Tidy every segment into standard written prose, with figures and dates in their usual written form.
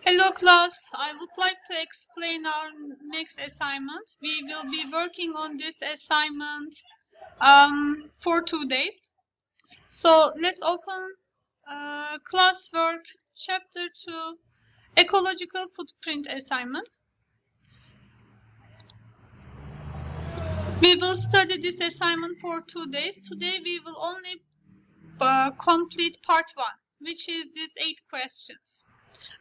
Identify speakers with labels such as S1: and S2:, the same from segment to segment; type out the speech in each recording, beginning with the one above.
S1: Hello class, I would like to explain our next assignment. We will be working on this assignment for 2 days. So let's open classwork chapter 2 ecological footprint assignment. We will study this assignment for 2 days. Today we will only complete part 1, which is these 8 questions.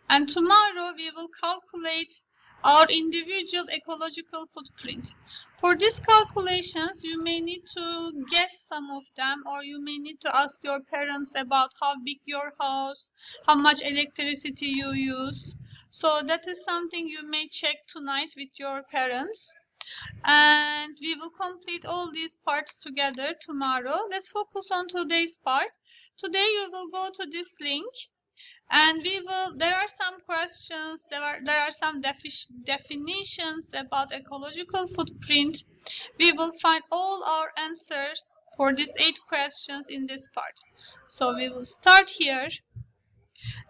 S1: And tomorrow we will calculate our individual ecological footprint. For these calculations, you may need to guess some of them, or you may need to ask your parents about how big your house, how much electricity you use. So that is something you may check tonight with your parents. And we will complete all these parts together tomorrow. Let's focus on today's part. Today you will go to this link. And there are some questions, there are some definitions about ecological footprint. We will find all our answers for these 8 questions in this part. So we will start here.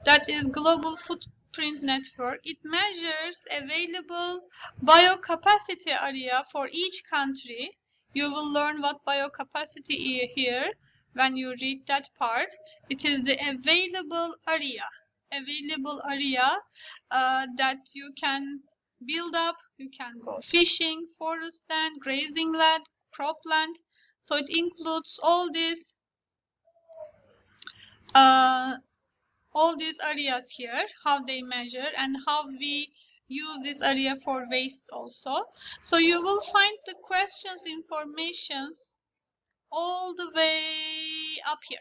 S1: That is global footprint network. It measures available biocapacity area for each country. You will learn what biocapacity is here. When you read that part, it is the available area that you can build up. You can go fishing, forest land, grazing land, cropland. So it includes all these areas here, how they measure and how we use this area for waste also. So you will find the questions informations all the way up here,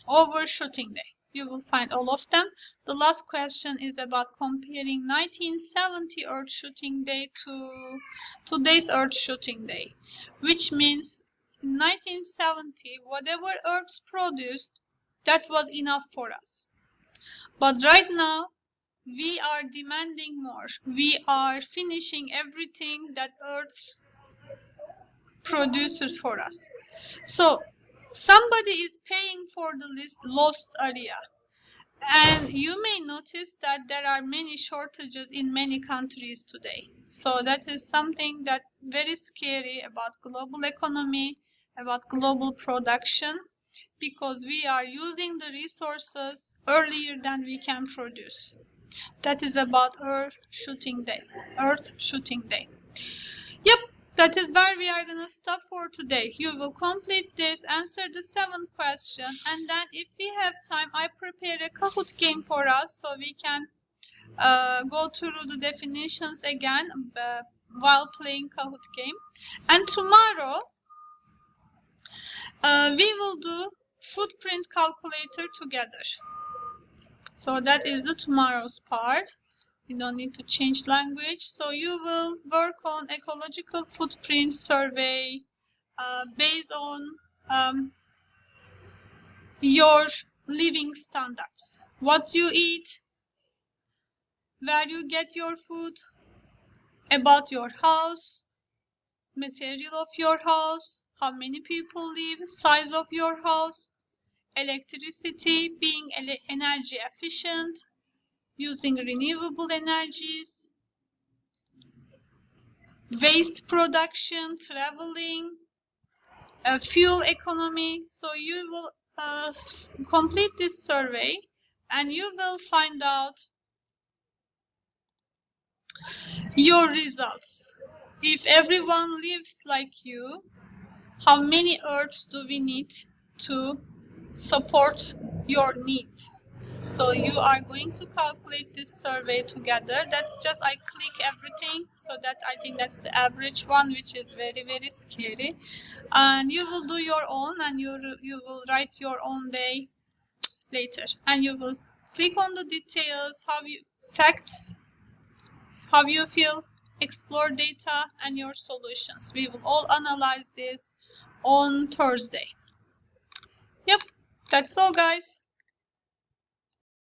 S1: overshooting day. You will find all of them. The last question is about comparing 1970 Earth shooting day to today's Earth shooting day, which means in 1970, whatever Earth produced, that was enough for us. But right now, we are demanding more. We are finishing everything that Earth produces for us. So somebody is paying for the lost area. And you may notice that there are many shortages in many countries today. So that is something that very scary about global economy, about global production, because we are using the resources earlier than we can produce. That is about Earth shooting day. Yep. That is where we are going to stop for today. You will complete this, answer the 7th question, and then if we have time, I prepare a Kahoot game for us so we can go through the definitions again while playing Kahoot game. And tomorrow, we will do footprint calculator together. So that is the tomorrow's part. You don't need to change language. So you will work on ecological footprint survey based on your living standards. What you eat, where you get your food, about your house, material of your house, how many people live, size of your house, electricity, being energy efficient, using renewable energies, waste production, traveling, fuel economy. So you will complete this survey and you will find out your results. If everyone lives like you, how many Earths do we need to support your needs? So you are going to calculate this survey together. That's just I click everything, so that I think that's the average one, which is very, very scary. And you will do your own, and you will write your own day later. And you will click on the details, facts, how you feel, explore data, and your solutions. We will all analyze this on Thursday. Yep, that's all, guys.